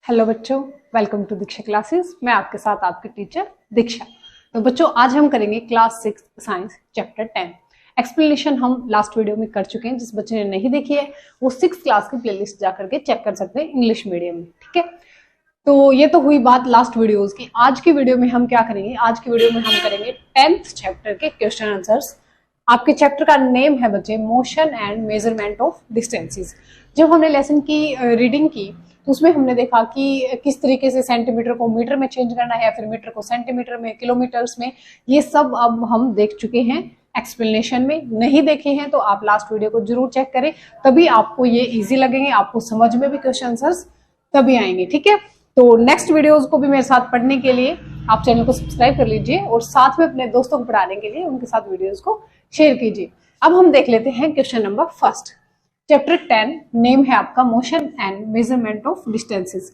Hello बच्चों, welcome to Diksha classes. मैं आपके साथ आपकी टीचर दीक्षा। तो बच्चों, आज हम करेंगे क्लास 6 साइंस चैप्टर 10। एक्सप्लेनेशन हम लास्ट वीडियो में कर चुके हैं। जिस बच्चे ने नहीं देखी है वो 6 क्लास की प्लेलिस्ट जाकर के चेक कर सकते हैं इंग्लिश मीडियम में। ठीक है, तो ये तो हुई बात लास्ट वीडियोस की। आज की वीडियो में हम क्या करेंगे? आज की वीडियो में हम करेंगे 10th चैप्टर के क्वेश्चन आंसर्स। आपके चैप्टर का नेम है बच्चे motion and measurement of distances. जब हमने लेसन की रीडिंग की तो उसमें हमने देखा कि किस तरीके से सेंटीमीटर को मीटर में चेंज करना है या फिर मीटर को सेंटीमीटर में, किलोमीटर्स में, ये सब अब हम देख चुके हैं। एक्सप्लेनेशन में नहीं देखे हैं तो आप लास्ट वीडियो को जरूर चेक करें, तभी आपको ये इजी लगेंगे, आपको समझ में भी क्वेश्चन आंसर्स तभी आएंगे। ठीक है, तो नेक्स्ट वीडियोस को भी मेरे साथ पढ़ने के लिए आप चैनल को सब्सक्राइब कर लीजिए और साथ में अपने दोस्तों को पढ़ाने के लिए उनके साथ वीडियोस को शेयर कीजिए। अब हम देख लेते हैं question number first. Chapter 10 name है आपका motion and measurement of distances.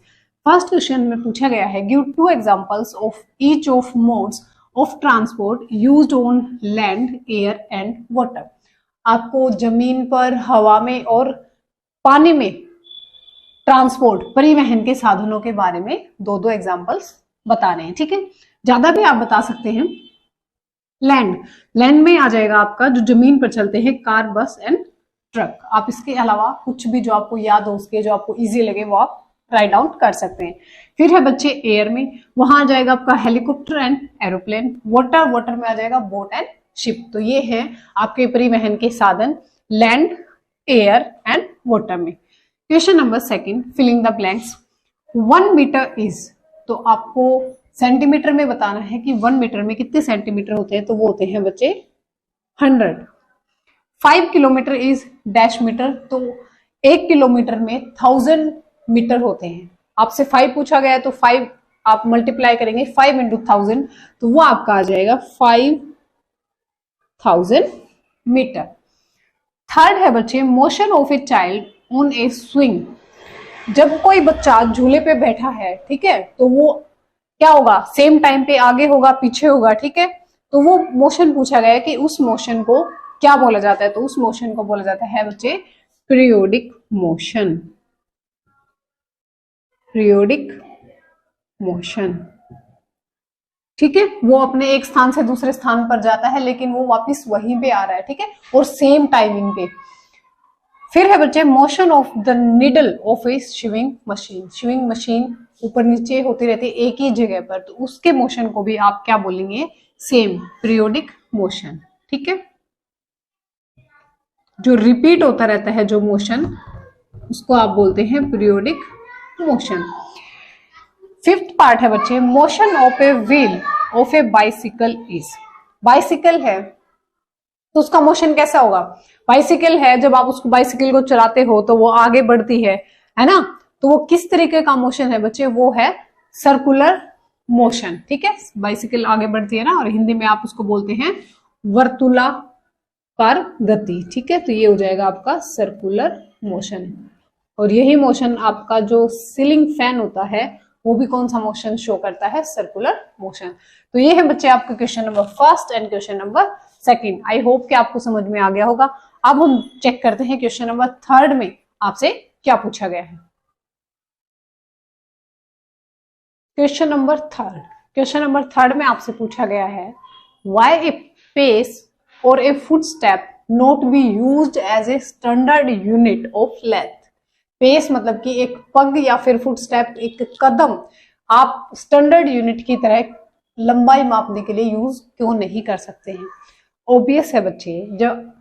First question में पूछा गया है give 2 examples of each of modes of transport used on land, air and water. आपको जमीन पर, हवा में और पानी में ट्रांसपोर्ट, परिवहन के साधनों के बारे में 2-2 एग्जांपल्स बताने हैं। ठीक है, ज्यादा भी आप बता सकते हैं। लैंड में आ जाएगा आपका जो जमीन पर चलते हैं, कार, बस एंड ट्रक। आप इसके अलावा कुछ भी जो आपको याद हो, उसके जो आपको इजी लगे वो आप राइट डाउन कर सकते हैं। फिर है बच्चे एयर में, वहां आ जाएगा आपका हेलीकॉप्टर एंड एरोप्लेन। वाटर में आ जाएगा बोट एंड शिप। तो ये है आपके परिवहन के साधन लैंड, एयर एंड वाटर में। Question number second, filling the blanks. 1 metre is, तो आपको सेंटीमीटर में बताना है कि 1 मीटर में कितने सेंटीमीटर होते हैं, तो वो होते हैं बच्चे 100। 5 किलोमीटर इज डैश मीटर, तो 1 किलोमीटर में 1000 मीटर होते हैं। आपसे 5 पूछा गया है तो 5 आप मल्टीप्लाई करेंगे 5 इंटू 1000, तो वो आपका आ जाएगा 5000 मीटर। थर्ड है बच्चे motion of a child on A swing. जब कोई बच्चा झूले पे बैठा है, ठीक है, तो वो क्या होगा? सेम टाइम पे आगे होगा, पीछे होगा। ठीक है, तो वो मोशन पूछा गया है कि उस मोशन को क्या बोला जाता है, तो उस मोशन को बोला जाता है बच्चे पीरियोडिक मोशन। पीरियोडिक मोशन, ठीक है, वो अपने एक स्थान से दूसरे स्थान पर जाता है लेकिन वो वापस वहीं पे आ रहा है। ठीक है, और सेम टाइमिंग पे। फिर है बच्चे motion of the needle of a sewing machine. Sewing machine ऊपर नीचे होती रहती है एक ही जगह पर, तो उसके मोशन को भी आप क्या बोलेंगे? Same periodic motion. ठीक है, जो रिपीट होता रहता है जो मोशन, उसको आप बोलते हैं पीरियोडिक मोशन। फिफ्थ पार्ट है बच्चे motion of a wheel of a bicycle is. Bicycle है तो उसका मोशन कैसा होगा? बाइसिकल है, जब आप उसको बाइसिकल को चलाते हो तो वो आगे बढ़ती है ना, तो वो किस तरीके का मोशन है बच्चे? वो है सर्कुलर मोशन। ठीक है, बाइसिकल आगे बढ़ती है ना, और हिंदी में आप उसको बोलते हैं वर्तुलाकार गति। ठीक है, तो ये हो जाएगा आपका सर्कुलर मोशन। और यही मोशन आपका जो सीलिंग फैन होता है वो भी कौन सा मोशन शो करता है? Circular motion. तो ये है बच्चे आपका question number first and question number second. I hope कि आपको समझ में आ गया होगा। अब हम चेक करते हैं क्वेश्चन नंबर थर्ड में आपसे क्या पूछा गया है। क्वेश्चन नंबर थर्ड में आपसे पूछा गया है व्हाई ए पेस और a footstep not be used as a standard unit of length. Pace मतलब कि एक पग या फिर फुटस्टेप, एक कदम, आप स्टैंडर्ड यूनिट की तरह लंबाई मापने के लिए यूज क्यों नहीं कर सकते हैं? ऑब्वियस है बच्चे, जब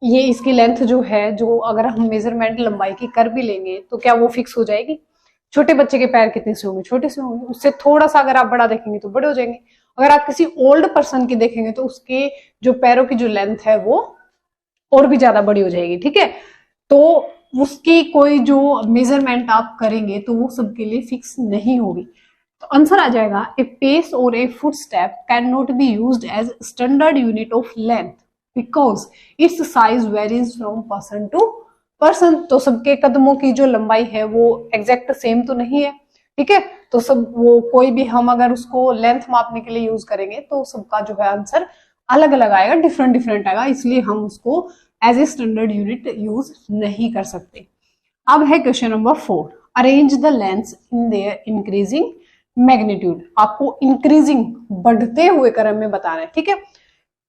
ये इसकी लेंथ जो है, जो अगर हम मेजरमेंट लंबाई की कर भी लेंगे तो क्या वो फिक्स हो जाएगी? छोटे बच्चे के पैर कितने से होंगे? छोटे से होंगे। उससे थोड़ा सा अगर आप बड़ा देखेंगे तो बड़े हो जाएंगे। अगर आप किसी ओल्ड पर्सन की देखेंगे तो उसके जो पैरों की जो लेंथ है वो और भी ज्यादा बड़ी हो जाएगी। ठीक है, तो उसकी कोई जो मेजरमेंट आप करेंगे तो वो सबके लिए फिक्स नहीं होगी। तो आंसर आ जाएगा ए पेस और a footstep can not be used as standard unit of length because its size varies from person to person. तो सबके कदमों की जो लंबाई है वो एग्जैक्ट सेम तो नहीं है। ठीक है, तो सब वो कोई भी हम अगर उसको लेंथ मापने के लिए यूज करेंगे तो सबका जो है आंसर अलग अलग आएगा, डिफरेंट आएगा, इसलिए हम उसको as a standard unit use नहीं कर सकते। अब है question number 4। Arrange the lengths in their increasing magnitude, आपको इंक्रीजिंग बढ़ते हुए क्रम में बताना है, ठीक है।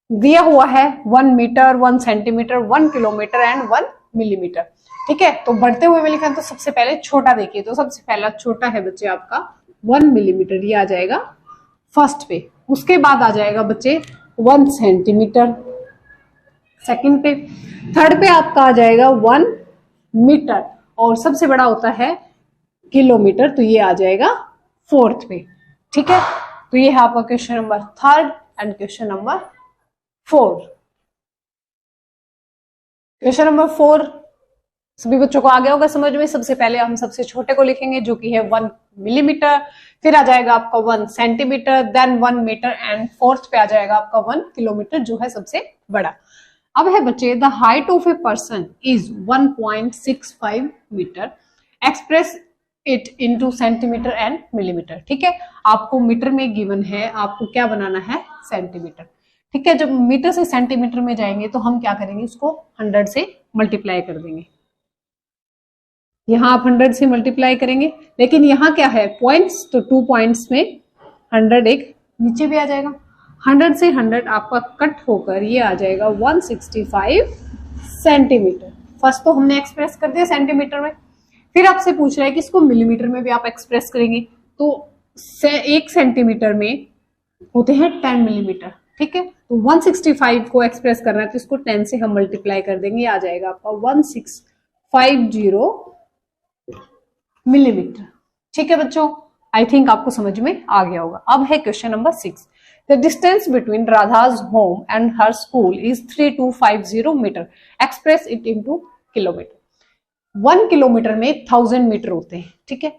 दिया हुआ है 1 metre, 1 centimetre, 1 kilometre and 1 millimetre, ठीक है। तो बढ़ते हुए में लिखा है, तो सबसे पहले छोटा देखिए, तो सबसे पहला छोटा है बच्चे आपका 1 मिलीमीटर, ये आ जाएगा फर्स्ट पे। उसके बाद आ जाएगा बच्चे 1 सेंटीमीटर सेकंड पे, थर्ड पे आपका आ जाएगा 1 मीटर, और सबसे बड़ा होता है किलोमीटर, तो ये आ जाएगा फोर्थ पे, ठीक है। तो ये है आपका question number 3 and question number 4। Question number 4 सभी बच्चों को आ गया होगा समझ में। सबसे पहले हम सबसे छोटे को लिखेंगे जो कि है 1 मिलीमीटर, फिर आ जाएगा आपका 1 centimetre, then 1 metre and fourth पे आ जाएगा आपका 1 किलोमीटर जो है सबसे बड़ा। अब है बच्चे the height of a person is 1.65 metre, express it into centimetre and millimetre, ठीक है। आपको मीटर में गिवन है, आपको क्या बनाना है, सेंटीमीटर, ठीक है। जब मीटर से सेंटीमीटर में जाएंगे तो हम क्या करेंगे, उसको 100 से मल्टीप्लाई कर देंगे। यहाँ आप 100 से मल्टीप्लाई करेंगे, लेकिन यहाँ क्या है पॉइंट्स, तो 2 पॉइंट्स में 100 एक नीचे भी आ जाएगा। 100 से 100 आपका कट होकर ये आ जाएगा 165 सेंटीमीटर। फर्स्ट तो हमने एक्सप्रेस कर दिया सेंटीमीटर में, फिर आपसे पूछ रहा है कि इसको मिलीमीटर में भी आप एक्सप्रेस करेंगे, तो 1 सेंटीमीटर में होते हैं 10 मिलीमीटर, ठीक है। तो 165 को एक्सप्रेस करना है तो इसको 10 से हम मल्टीप्लाई कर देंगे, आ जाएगा आपका 1650 मिलीमीटर, ठीक है बच्चों। आई थिंक आपको समझ में आ गया होगा। अब है question number 6। The distance between Radha's home and her school is 3250 metre, express it into kilometre. 1 kilometre में 1000 मीटर होते हैं, ठीक है।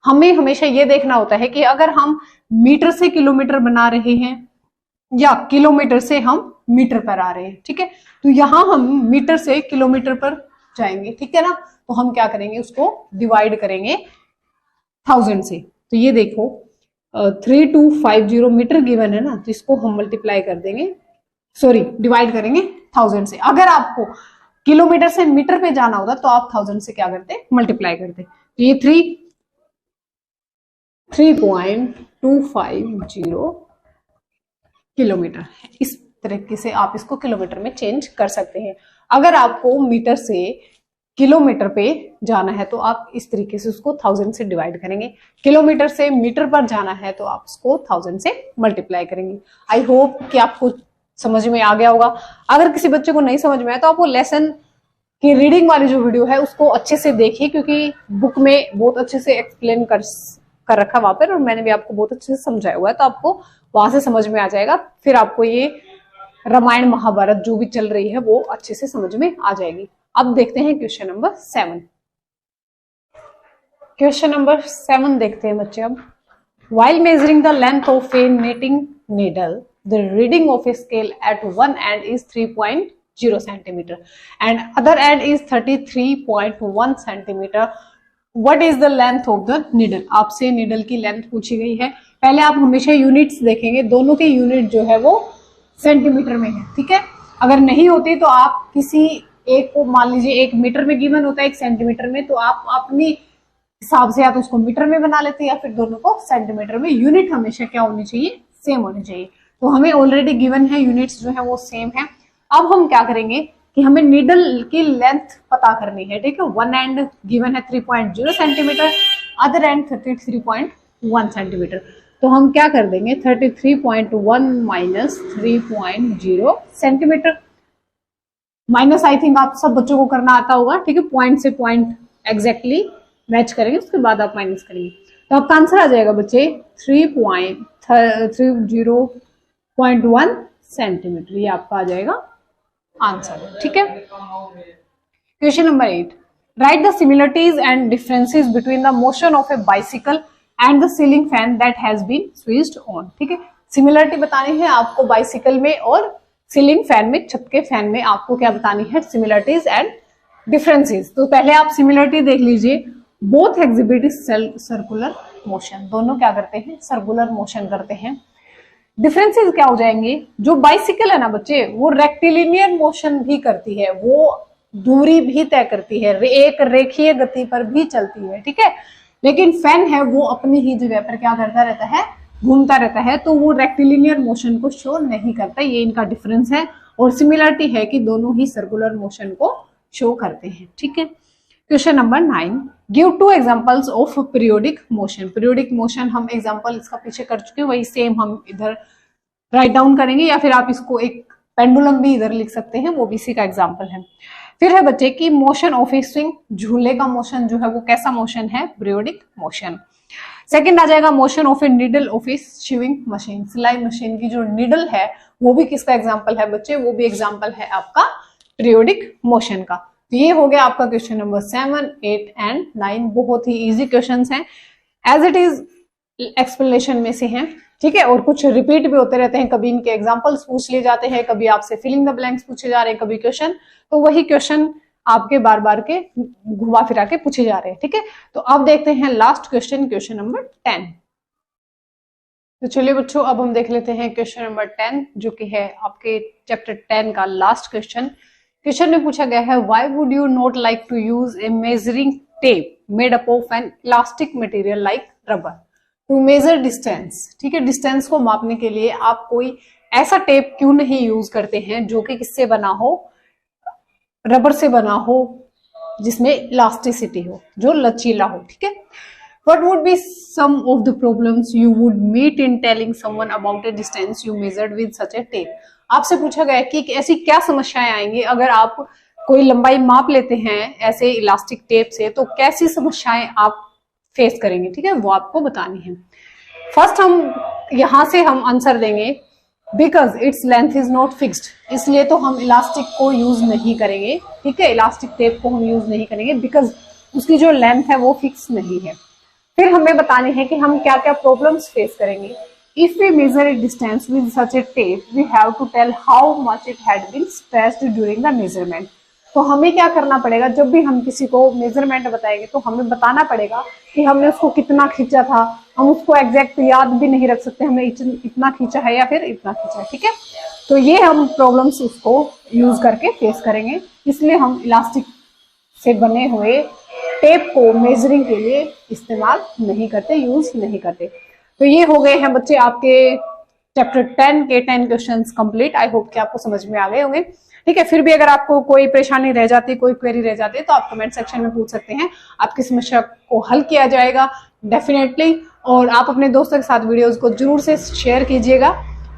हमें हमेशा ये देखना होता है कि अगर हम मीटर से किलोमीटर बना रहे हैं या किलोमीटर से हम मीटर पर आ रहे हैं, ठीक है। तो यहां हम मीटर से किलोमीटर पर जाएंगे, ठीक है ना। तो हम क्या करेंगे, उसको डिवाइड करेंगे 1000 से। तो ये देखो 3250 मीटर गिवन है ना, तो इसको हम मल्टीप्लाई कर देंगे, सॉरी डिवाइड करेंगे 1000 से। अगर आपको किलोमीटर से मीटर पे जाना होता तो आप 1000 से क्या करते, मल्टीप्लाई करते। तो ये 3.250 किलोमीटर, इस तरीके से आप इसको किलोमीटर में चेंज कर सकते हैं। अगर आपको मीटर से किलोमीटर पे जाना है तो आप इस तरीके से उसको 1000 से डिवाइड करेंगे, किलोमीटर से मीटर पर जाना है तो आप उसको 1000 से मल्टीप्लाई करेंगे। आई होप कि आपको समझ में आ गया होगा। अगर किसी बच्चे को नहीं समझ में आया तो आप वो लेसन की रीडिंग वाली जो वीडियो है उसको अच्छे से देखिए, क्योंकि बुक में बहुत अच्छे से एक्सप्लेन कर रखा वहां पर, और मैंने भी आपको बहुत अच्छे से समझाया हुआ है, तो आपको वहां से समझ में आ जाएगा। फिर आपको ये रामायण महाभारत जो भी चल रही है वो अच्छे से समझ में आ जाएगी। अब देखते हैं क्वेश्चन नंबर 7। क्वेश्चन नंबर 7 देखते हैं बच्चे। अब while measuring the length of a knitting needle, the reading of a scale at one end is 3.0 centimeter and other end is 33.1 centimeter. What is the length of the needle? आपसे needle की length पूछी गई है। पहले आप हमेशा units देखेंगे, दोनों के यूनिट जो है वो सेंटीमीटर में है, ठीक है। अगर नहीं होती तो आप किसी एक को, मान लीजिए 1 मीटर में गिवन होता है 1 सेंटीमीटर में, तो आप अपनी हिसाब से या तो उसको मीटर में बना लेते हैं या फिर दोनों को सेंटीमीटर में। यूनिट हमेशा क्या होनी चाहिए, सेम होनी चाहिए। तो हमें ऑलरेडी गिवन है, यूनिट्स जो है वो सेम है। अब हम क्या करेंगे कि हमें नीडल की लेंथ पता करनी है, ठीक है। वन एंड गिवन है 3.0 सेंटीमीटर, अदर एंड 33.1 सेंटीमीटर। तो हम क्या कर देंगे, 33.1 minus 3.0 centimetre. Minus I think आप सब बच्चों को करना आता होगा, ठीक है। पॉइंट से पॉइंट एग्जैक्टली मैच करेंगे, उसके बाद आप माइनस करेंगे। तो आपका आंसर आ जाएगा बच्चे 3.0.1 सेंटीमीटर, ये आपका आ जाएगा आंसर, ठीक है। Question number 8। Write the similarities and differences between the motion of a bicycle and the ceiling fan that has been switched on, ठीक है। सिमिलरिटी बतानी है आपको बाइसिकल में और सीलिंग फैन में, छत के फैन में आपको क्या बतानी है, सिमिलरिटीज एंड डिफरेंसेस। तो पहले आप सिमिलरिटी देख लीजिए। बोथ एग्जिबिट सर्कुलर मोशन, दोनों क्या करते हैं, सर्कुलर मोशन करते हैं। डिफरेंसेस क्या हो जाएंगे, जो बाइसिकल है ना बच्चे वो रेक्टिलिनियर मोशन भी करती है, वो दूरी भी तय करती है, एक रेखीय गति पर भी चलती है, ठीक है। लेकिन फैन है वो अपनी ही जगह पर क्या करता रहता है, घूमता रहता है, तो वो रेक्टिलिनियर मोशन को शो नहीं करता। ये इनका डिफरेंस है और सिमिलरिटी है कि दोनों ही सर्कुलर मोशन को शो करते हैं। ठीक है, question number 9, give 2 examples of periodic motion. Periodic motion हम एग्जांपल इसका पीछे कर चुके हैं, वही सेम हम इधर राइट डाउन करेंगे, या फिर आप इसको एक पेंडुलम भी इधर लिख सकते हैं, वो भी इसी का एग्जांपल है। फिर है बच्चे की मोशन ऑफ ए स्विंग, झूले का मोशन जो है वो कैसा मोशन है, पीरियोडिक मोशन। सेकंड आ जाएगा motion of a needle of a sewing machine, सिलाई मशीन की जो नीडल है वो भी किसका एग्जांपल है बच्चे, वो भी एग्जांपल है आपका पीरियोडिक मोशन का। तो ये हो गया आपका क्वेश्चन नंबर 7, 8 एंड 9। बहुत ही इजी क्वेश्चंस हैं, एज इट इज एक्सप्लेनेशन में से हैं। ठीक है, और कुछ रिपीट भी होते रहते हैं, कभी इनके एग्जांपल्स पूछ लिए जाते हैं, कभी आपसे फिलिंग द ब्लैंक्स पूछे जा रहे हैं, कभी क्वेश्चन, तो वही क्वेश्चन आपके बार बार के घुमा फिरा के पूछे जा रहे हैं। ठीक है, तो अब देखते हैं लास्ट क्वेश्चन, क्वेश्चन नंबर 10। तो चलिए बच्चों, अब हम देख लेते हैं क्वेश्चन नंबर 10, जो कि है आपके चैप्टर 10 का लास्ट क्वेश्चन। क्वेश्चन में पूछा गया है, why would you not like to use a measuring tape made up of an elastic material like rubber to measure distance. ठीक है, डिस्टेंस को मापने के लिए आप कोई ऐसा टेप क्यों नहीं यूज करते हैं जो कि किससे बना हो, रबर से बना हो, जिसमें इलास्टिसिटी हो, जो लचीला हो। ठीक है, what would be some of the problems you would meet in telling someone about a distance you measured with such a tape। आपसे पूछा गया है कि ऐसी क्या समस्याएं आएंगी अगर आप कोई लंबाई माप लेते हैं ऐसे इलास्टिक टेप से, तो कैसी समस्याएं आप फेस करेंगे। ठीक है, वो आपको बतानी है। फर्स्ट हम यहां से हम आंसर देंगे, because its length is not fixed, इसलिए तो हम इलास्टिक को यूज नहीं करेंगे। ठीक है, इलास्टिक टेप को हम यूज नहीं करेंगे बिकॉज उसकी जो लेंथ है वो फिक्स नहीं है। फिर हमें बताने हैं कि हम क्या क्या प्रॉब्लम्स फेस करेंगे। If we measure a distance with such a tape we have to tell how much it had been stretched during the measurement. तो हमें क्या करना पड़ेगा, जब भी हम किसी को मेजरमेंट बताएंगे तो हमें बताना पड़ेगा कि हमने उसको कितना खींचा था। हम उसको एग्जैक्ट याद भी नहीं रख सकते, हमने इतना खींचा है या फिर इतना खींचा है। ठीक है, तो ये हम प्रॉब्लम्स उसको यूज करके फेस करेंगे, इसलिए हम इलास्टिक से बने हुए टेप को मेजरिंग के लिए इस्तेमाल नहीं करते, यूज नहीं करते। तो ये हो गए हैं बच्चे आपके चैप्टर 10 के 10 क्वेश्चंस कंप्लीट। आई होप कि आपको समझ में आ गए होंगे। ठीक है, फिर भी अगर आपको कोई परेशानी रह जाती, कोई क्वेरी रह जाती है, तो आप कमेंट सेक्शन में पूछ सकते हैं, आपकी समस्या को हल किया जाएगा डेफिनेटली। और आप अपने दोस्तों के साथ वीडियोस को जरूर से शेयर कीजिएगा।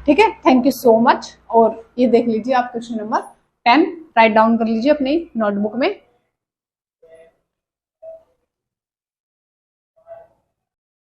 ठीक है, थैंक यू सो मच। और ये देख लीजिए आप क्वेश्चन नंबर 10 राइट डाउन कर लीजिए अपनी नोटबुक में।